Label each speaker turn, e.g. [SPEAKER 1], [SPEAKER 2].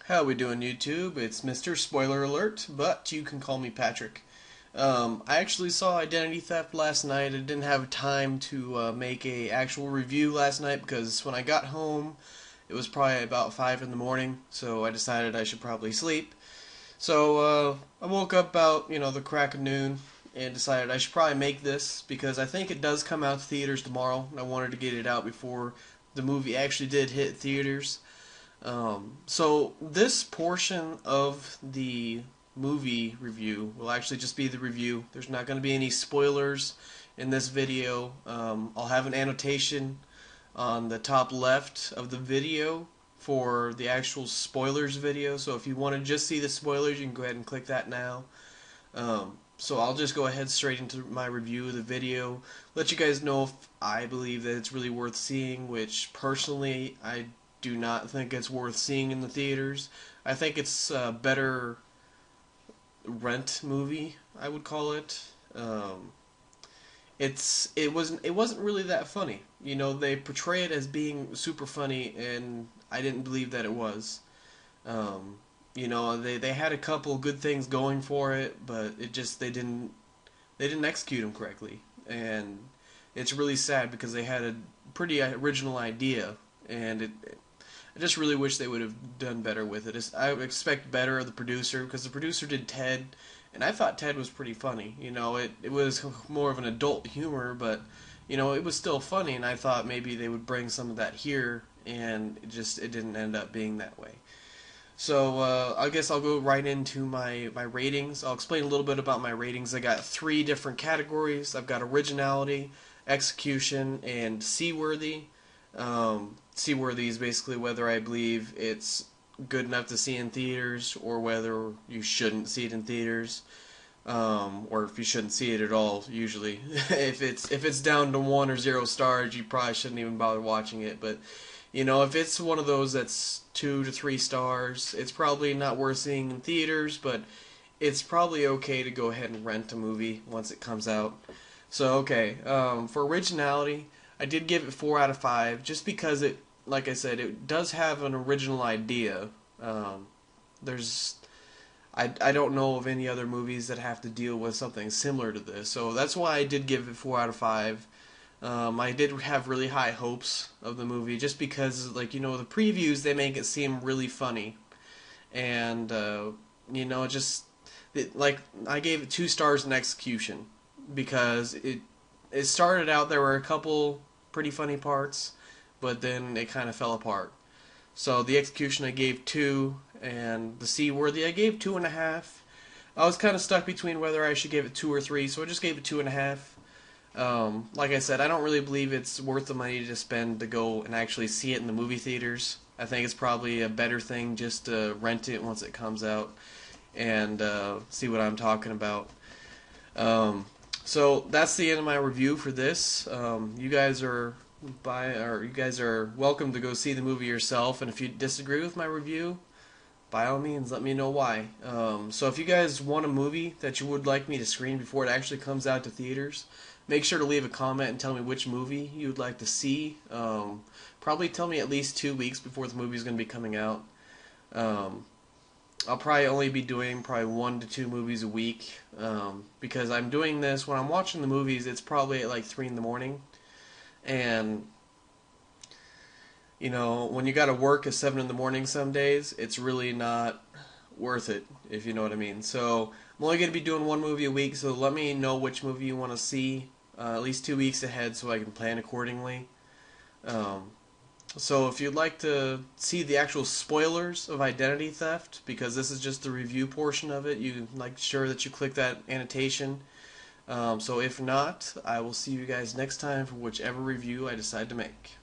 [SPEAKER 1] How we doing, YouTube? It's Mr. Spoiler Alert, but you can call me Patrick. I actually saw Identity Theft last night. I didn't have time to make a actual review last night because when I got home, it was probably about 5 in the morning, so I decided I should probably sleep. So I woke up about, the crack of noon and decided I should probably make this because I think it does come out to theaters tomorrow. And I wanted to get it out before the movie actually did hit theaters. So this portion of the movie review will actually just be the review. There's not going to be any spoilers in this video. I'll have an annotation on the top left of the video for the actual spoilers video. So if you want to just see the spoilers, you can go ahead and click that now. So I'll just go ahead straight into my review of the video. Let you guys know if I believe that it's really worth seeing, which personally I do not think it's worth seeing in the theaters. I think it's a better rent movie, I would call it. It wasn't really that funny. They portray it as being super funny, and I didn't believe that it was. They had a couple good things going for it, but they didn't execute them correctly, and it's really sad because they had a pretty original idea, and I just really wish they would have done better with it. I expect better of the producer because the producer did Ted, and I thought Ted was pretty funny. It was more of an adult humor, but it was still funny, and I thought maybe they would bring some of that here, and it didn't end up being that way. So I guess I'll go right into my ratings. I'll explain a little bit about my ratings. I got 3 different categories. I've got originality, execution, and seaworthy. Seaworthy is basically whether I believe it's good enough to see in theaters or whether you shouldn't see it in theaters, or if you shouldn't see it at all. Usually, if it's down to 1 or 0 stars, you probably shouldn't even bother watching it. But if it's one of those that's 2 to 3 stars, it's probably not worth seeing in theaters, but it's probably okay to go ahead and rent a movie once it comes out. So, okay, for originality, I did give it 4 out of 5, just because like I said, it does have an original idea. I don't know of any other movies that have to deal with something similar to this, so that's why I did give it 4 out of 5. I did have really high hopes of the movie, just because, the previews, they make it seem really funny, and I gave it 2 stars in execution because it started out, there were a couple pretty funny parts, but then it kind of fell apart. So the execution I gave 2, and the seaworthy I gave 2.5. I was kind of stuck between whether I should give it 2 or 3, so I just gave it 2.5. Like I said, I don't really believe it's worth the money to spend to go and actually see it in the movie theaters. I think it's probably a better thing just to rent it once it comes out and see what I'm talking about. So that's the end of my review for this. You guys are welcome to go see the movie yourself, and if you disagree with my review, by all means, let me know why. So if you guys want a movie that you would like me to screen before it actually comes out to theaters, make sure to leave a comment and tell me which movie you would like to see. Probably tell me at least 2 weeks before the movie is going to be coming out. I'll probably only be doing 1 to 2 movies a week, because I'm doing this when I'm watching the movies. It's probably at like 3 in the morning, and when you got to work at 7 in the morning some days, it's really not worth it, if you know what I mean. So I'm only going to be doing 1 movie a week, so let me know which movie you want to see at least 2 weeks ahead so I can plan accordingly. So if you'd like to see the actual spoilers of Identity Theft, because this is just the review portion of it, you make sure that you click that annotation. So if not, I will see you guys next time for whichever review I decide to make.